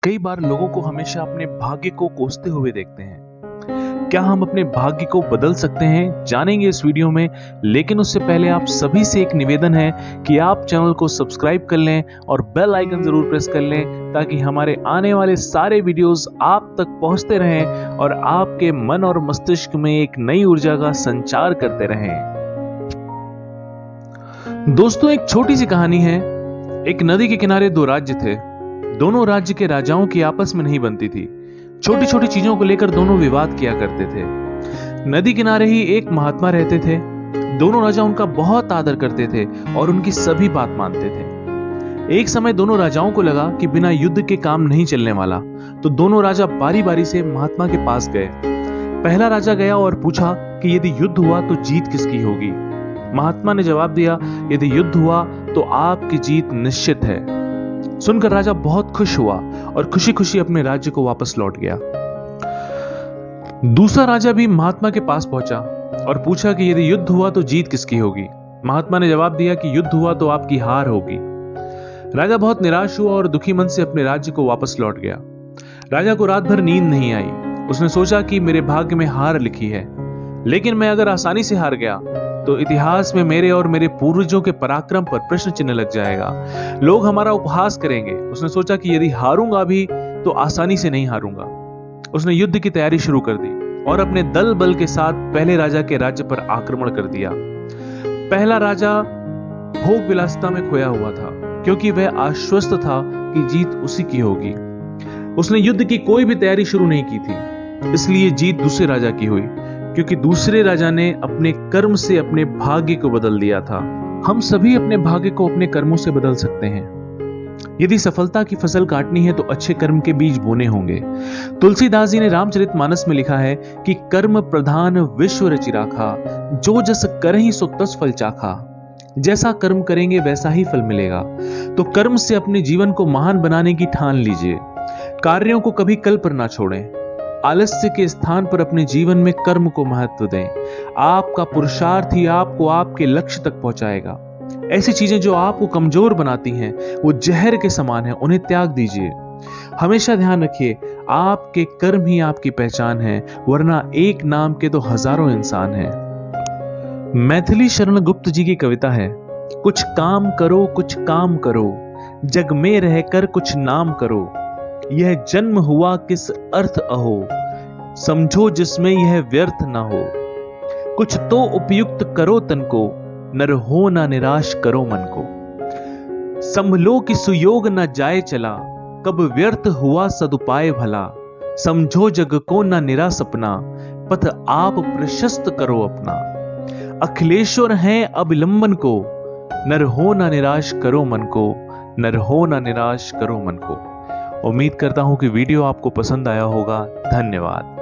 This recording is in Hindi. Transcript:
कई बार लोगों को हमेशा अपने भाग्य को कोसते हुए देखते हैं। क्या हम अपने भाग्य को बदल सकते हैं, जानेंगे इस वीडियो में। लेकिन उससे पहले आप सभी से एक निवेदन है कि आप चैनल को सब्सक्राइब कर लें और बेल आइकन जरूर प्रेस कर लें, ताकि हमारे आने वाले सारे वीडियोस आप तक पहुंचते रहें और आपके मन और मस्तिष्क में एक नई ऊर्जा का संचार करते रहें। दोस्तों, एक छोटी सी कहानी है। एक नदी के किनारे दो राज्य थे। दोनों राज्य के राजाओं की आपस में नहीं बनती थी। छोटी छोटी चीजों को लेकर दोनों विवाद किया करते थे। नदी किनारे ही एक महात्मा रहते थे। दोनों राजा उनका बहुत आदर करते थे और उनकी सभी बात मानते थे। एक समय दोनों राजाओं को लगा कि बिना युद्ध के काम नहीं चलने वाला, तो दोनों राजा बारी बारी से महात्मा के पास गए। पहला राजा गया और पूछा कि यदि युद्ध हुआ तो जीत किसकी होगी। महात्मा ने जवाब दिया, यदि युद्ध हुआ तो आपकी जीत निश्चित है। सुनकर राजा बहुत खुश हुआ और खुशी खुशी अपने राज्य को वापस लौट गया। दूसरा राजा भी महात्मा के पास पहुंचा और पूछा कि यदि युद्ध हुआ तो जीत किसकी होगी। महात्मा ने जवाब दिया कि युद्ध हुआ तो आपकी हार होगी। राजा बहुत निराश हुआ और दुखी मन से अपने राज्य को वापस लौट गया। राजा को रात भर नींद नहीं आई। उसने सोचा कि मेरे भाग्य में हार लिखी है, लेकिन मैं अगर आसानी से हार गया तो इतिहास में मेरे और मेरे पूर्वजों के पराक्रम पर प्रश्न चिन्ह लग जाएगा। लोग हमारा उपहास करेंगे। उसने सोचा कि यदि हारूंगा भी तो आसानी से नहीं हारूंगा। उसने युद्ध की तैयारी शुरू कर दी और अपने दल बल के साथ पहले राजा के राज्य पर आक्रमण कर दिया। पहला राजा भोग विलासिता में खोया हुआ था, क्योंकि वह आश्वस्त था कि जीत उसी की होगी। उसने युद्ध की कोई भी तैयारी शुरू नहीं की थी, इसलिए जीत दूसरे राजा की हुई, क्योंकि दूसरे राजा ने अपने कर्म से अपने भाग्य को बदल दिया था। हम सभी अपने भाग्य को अपने कर्मों से बदल सकते हैं। यदि सफलता की फसल काटनी है तो अच्छे कर्म के बीज बोने होंगे। तुलसीदास जी ने रामचरितमानस में लिखा है कि कर्म प्रधान विश्व रचि राखा, जो जस करहि सो तस फल चाखा। जैसा कर्म करेंगे वैसा ही फल मिलेगा। तो कर्म से अपने जीवन को महान बनाने की ठान लीजिए। कार्यों को कभी कल पर ना छोड़ें। आलस्य के स्थान पर अपने जीवन में कर्म को महत्व दें। आपका पुरुषार्थ ही आपको आपके लक्ष्य तक पहुंचाएगा। ऐसी चीजें जो आपको कमजोर बनाती हैं, वो जहर के समान है, उन्हें त्याग दीजिए। हमेशा ध्यान रखिए, आपके कर्म ही आपकी पहचान है, वरना एक नाम के तो हजारों इंसान हैं। मैथिली शरण गुप्त जी की कविता है, कुछ काम करो कुछ काम करो, जग में रहकर कुछ नाम करो। यह जन्म हुआ किस अर्थ अहो, समझो जिसमें यह व्यर्थ ना हो। कुछ तो उपयुक्त करो तन को, नर हो ना निराश करो मन को। संभलो कि सुयोग न जाए चला, कब व्यर्थ हुआ सदुपाय भला। समझो जग को ना निरा सपना, पथ आप प्रशस्त करो अपना। अखिलेश्वर हैं अविलंबन को, नर हो ना निराश करो मन को, नर हो ना निराश करो मन को। उम्मीद करता हूं कि वीडियो आपको पसंद आया होगा। धन्यवाद।